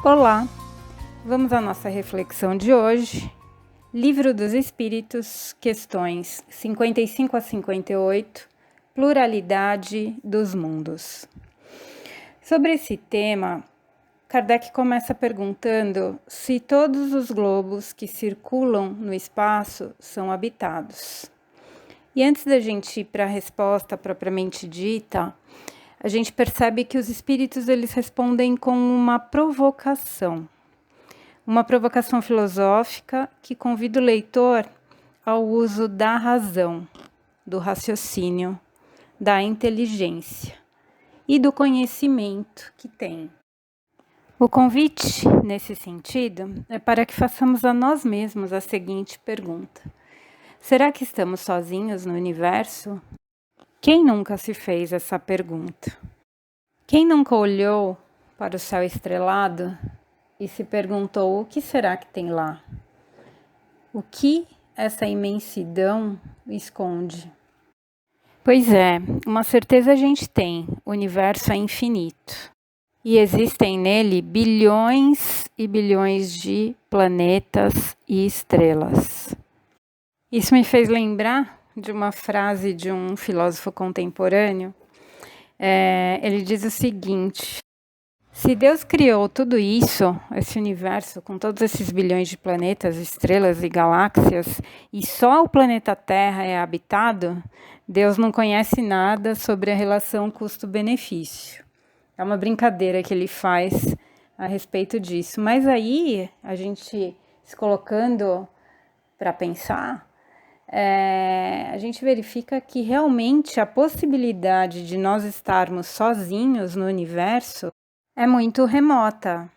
Olá, vamos à nossa reflexão de hoje, Livro dos Espíritos, questões 55 a 58, Pluralidade dos Mundos. Sobre esse tema, Kardec começa perguntando se todos os globos que circulam no espaço são habitados. E antes da gente ir para a resposta propriamente dita, a gente percebe que os espíritos eles respondem com uma provocação filosófica que convida o leitor ao uso da razão, do raciocínio, da inteligência e do conhecimento que tem. O convite, nesse sentido, é para que façamos a nós mesmos a seguinte pergunta: será que estamos sozinhos no universo? Quem nunca se fez essa pergunta? Quem nunca olhou para o céu estrelado e se perguntou o que será que tem lá? O que essa imensidão esconde? Pois é, uma certeza a gente tem: o universo é infinito. E existem nele bilhões e bilhões de planetas e estrelas. Isso me fez lembrar de uma frase de um filósofo contemporâneo. Ele diz o seguinte: se Deus criou tudo isso, esse universo, com todos esses bilhões de planetas, estrelas e galáxias, e só o planeta Terra é habitado, Deus não conhece nada sobre a relação custo-benefício. É uma brincadeira que ele faz a respeito disso. Mas aí, a gente se colocando para pensar, a gente verifica que realmente a possibilidade de nós estarmos sozinhos no universo é muito remota.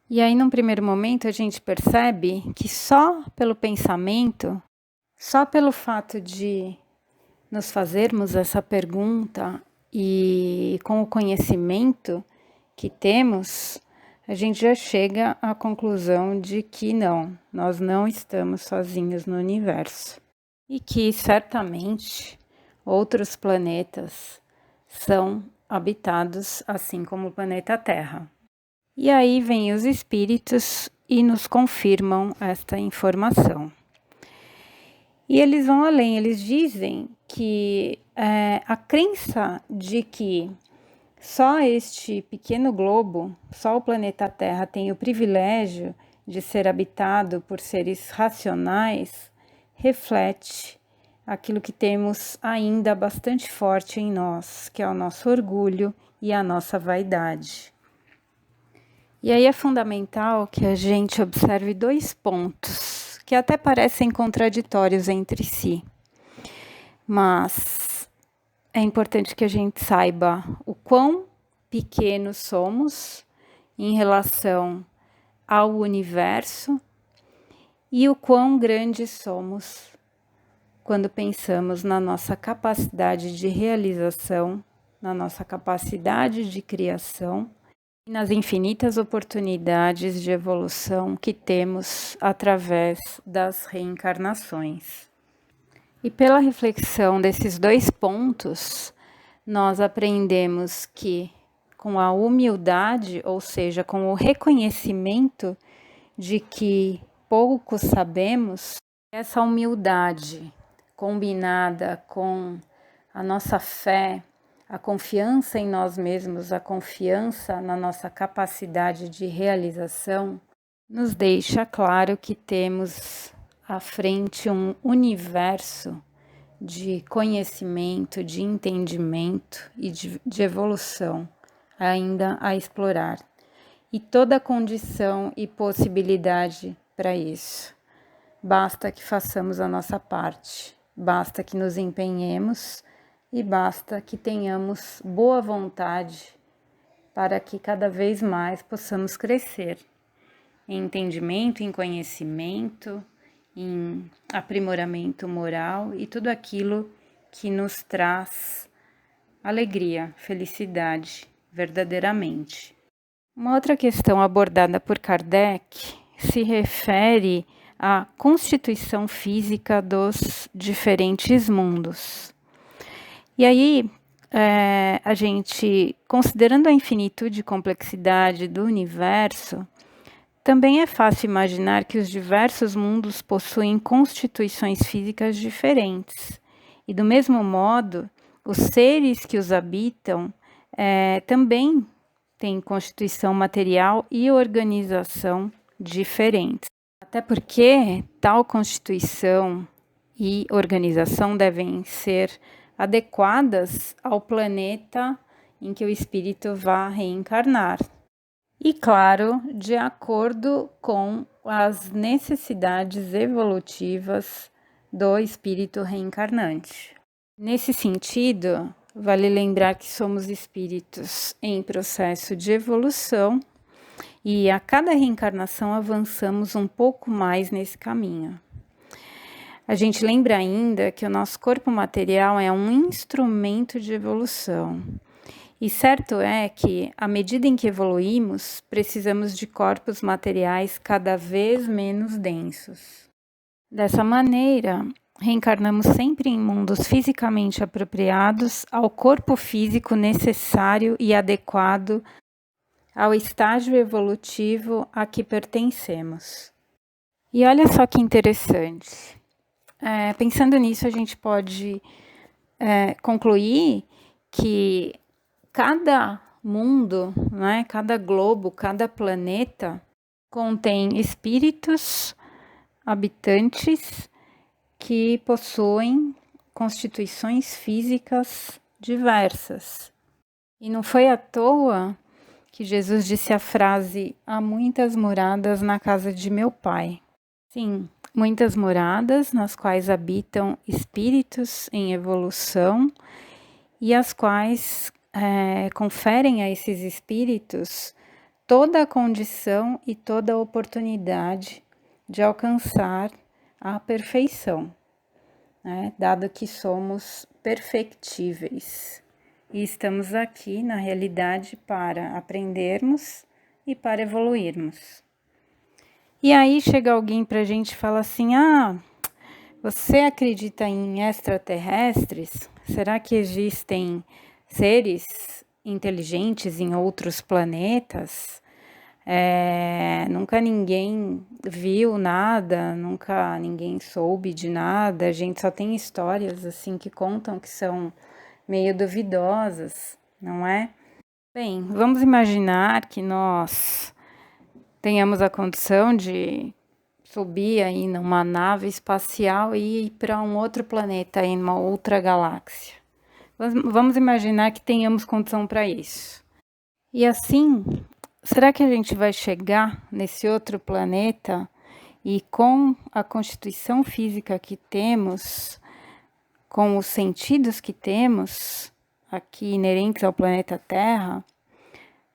E aí, num primeiro momento, a gente percebe que só pelo pensamento, só pelo fato de nos fazermos essa pergunta e com o conhecimento que temos, a gente já chega à conclusão de que não, nós não estamos sozinhos no universo. E que certamente outros planetas são habitados assim como o planeta Terra. E aí vêm os espíritos e nos confirmam esta informação. E eles vão além, eles dizem que a crença de que só este pequeno globo, só o planeta Terra tem o privilégio de ser habitado por seres racionais, reflete aquilo que temos ainda bastante forte em nós, que é o nosso orgulho e a nossa vaidade. E aí é fundamental que a gente observe dois pontos que até parecem contraditórios entre si, mas é importante que a gente saiba o quão pequenos somos em relação ao universo e o quão grandes somos quando pensamos na nossa capacidade de realização, na nossa capacidade de criação e nas infinitas oportunidades de evolução que temos através das reencarnações. E pela reflexão desses dois pontos, nós aprendemos que com a humildade, ou seja, com o reconhecimento de que pouco sabemos, essa humildade combinada com a nossa fé, a confiança em nós mesmos, a confiança na nossa capacidade de realização, nos deixa claro que temos à frente um universo de conhecimento, de entendimento e de evolução ainda a explorar. E toda condição e possibilidade para isso. Basta que façamos a nossa parte, basta que nos empenhemos e basta que tenhamos boa vontade para que cada vez mais possamos crescer em entendimento, em conhecimento, em aprimoramento moral e tudo aquilo que nos traz alegria, felicidade, verdadeiramente. Uma outra questão abordada por Kardec se refere à constituição física dos diferentes mundos. E aí, a gente, considerando a infinitude e complexidade do universo, também é fácil imaginar que os diversos mundos possuem constituições físicas diferentes. E, do mesmo modo, os seres que os habitam também têm constituição material e organização diferentes. Até porque tal constituição e organização devem ser adequadas ao planeta em que o espírito vá reencarnar. E, claro, de acordo com as necessidades evolutivas do espírito reencarnante. Nesse sentido, vale lembrar que somos espíritos em processo de evolução e a cada reencarnação avançamos um pouco mais nesse caminho. A gente lembra ainda que o nosso corpo material é um instrumento de evolução. E certo é que, à medida em que evoluímos, precisamos de corpos materiais cada vez menos densos. Dessa maneira, reencarnamos sempre em mundos fisicamente apropriados ao corpo físico necessário e adequado ao estágio evolutivo a que pertencemos. E olha só que interessante. Pensando nisso, a gente pode concluir que cada mundo, né, cada globo, cada planeta contém espíritos habitantes que possuem constituições físicas diversas. E não foi à toa que Jesus disse a frase: há muitas moradas na casa de meu Pai. Sim, muitas moradas nas quais habitam espíritos em evolução e as quais conferem a esses espíritos toda a condição e toda a oportunidade de alcançar a perfeição, né? Dado que somos perfectíveis e estamos aqui na realidade para aprendermos e para evoluirmos. E aí chega alguém para a gente e fala assim: você acredita em extraterrestres? Será que existem seres inteligentes em outros planetas? Nunca ninguém viu nada, nunca ninguém soube de nada. A gente só tem histórias assim que contam que são meio duvidosas, não é? Bem, vamos imaginar que nós tenhamos a condição de subir aí numa nave espacial e ir para um outro planeta, em uma outra galáxia. Vamos imaginar que tenhamos condição para isso. E assim, será que a gente vai chegar nesse outro planeta e com a constituição física que temos, com os sentidos que temos aqui inerentes ao planeta Terra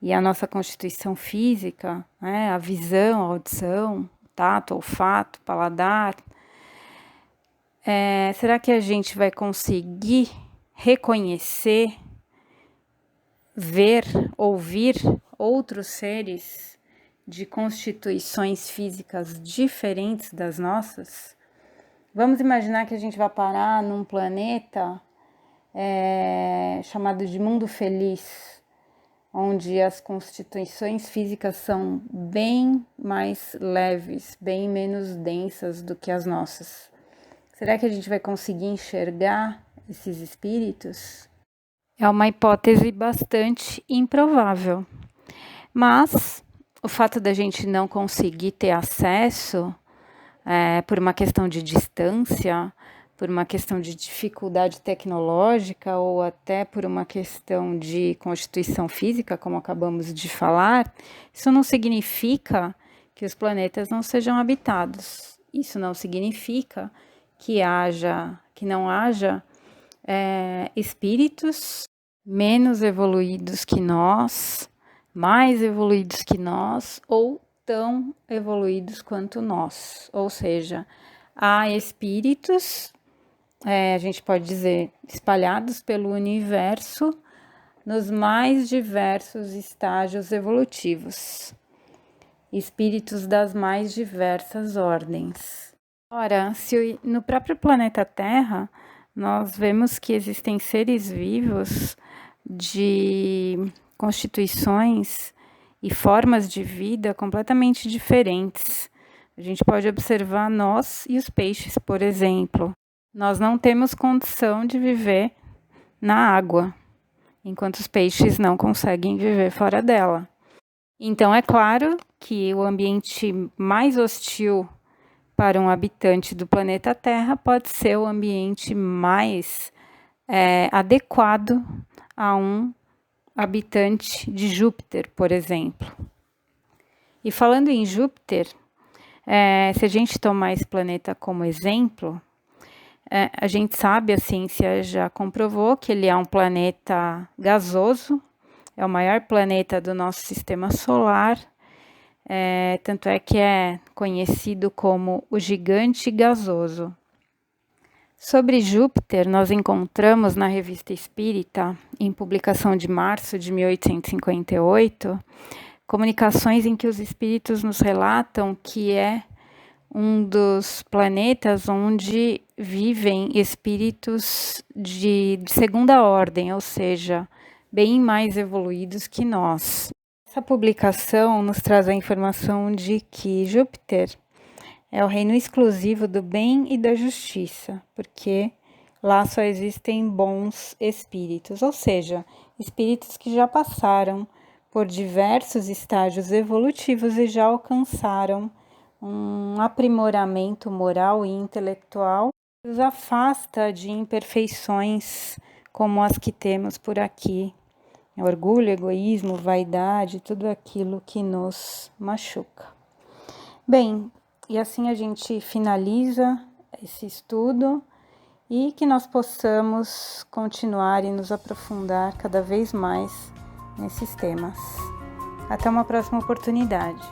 e a nossa constituição física, né, a visão, a audição, tato, olfato, paladar, será que a gente vai conseguir reconhecer, ver, ouvir outros seres de constituições físicas diferentes das nossas? Vamos imaginar que a gente vai parar num planeta chamado de mundo feliz, onde as constituições físicas são bem mais leves, bem menos densas do que as nossas. Será que a gente vai conseguir enxergar esses espíritos? É uma hipótese bastante improvável. Mas o fato da gente não conseguir ter acesso, por uma questão de distância, por uma questão de dificuldade tecnológica ou até por uma questão de constituição física, como acabamos de falar, isso não significa que os planetas não sejam habitados. Isso não significa que não haja espíritos menos evoluídos que nós, mais evoluídos que nós ou tão evoluídos quanto nós. Ou seja, há espíritos, a gente pode dizer, espalhados pelo universo nos mais diversos estágios evolutivos. Espíritos das mais diversas ordens. Ora, se no próprio planeta Terra nós vemos que existem seres vivos de constituições e formas de vida completamente diferentes. A gente pode observar nós e os peixes, por exemplo. Nós não temos condição de viver na água, enquanto os peixes não conseguem viver fora dela. Então, é claro que o ambiente mais hostil para um habitante do planeta Terra pode ser o ambiente mais adequado a um habitante de Júpiter, por exemplo. E falando em Júpiter, se a gente tomar esse planeta como exemplo, a gente sabe, a ciência já comprovou que ele é um planeta gasoso, é o maior planeta do nosso sistema solar, tanto é que é conhecido como o gigante gasoso. Sobre Júpiter, nós encontramos na Revista Espírita, em publicação de março de 1858, comunicações em que os espíritos nos relatam que é um dos planetas onde vivem espíritos de segunda ordem, ou seja, bem mais evoluídos que nós. Essa publicação nos traz a informação de que Júpiter é o reino exclusivo do bem e da justiça, porque lá só existem bons espíritos, ou seja, espíritos que já passaram por diversos estágios evolutivos e já alcançaram um aprimoramento moral e intelectual que os afasta de imperfeições como as que temos por aqui. Orgulho, egoísmo, vaidade, tudo aquilo que nos machuca. Bem, e assim a gente finaliza esse estudo e que nós possamos continuar e nos aprofundar cada vez mais nesses temas. Até uma próxima oportunidade.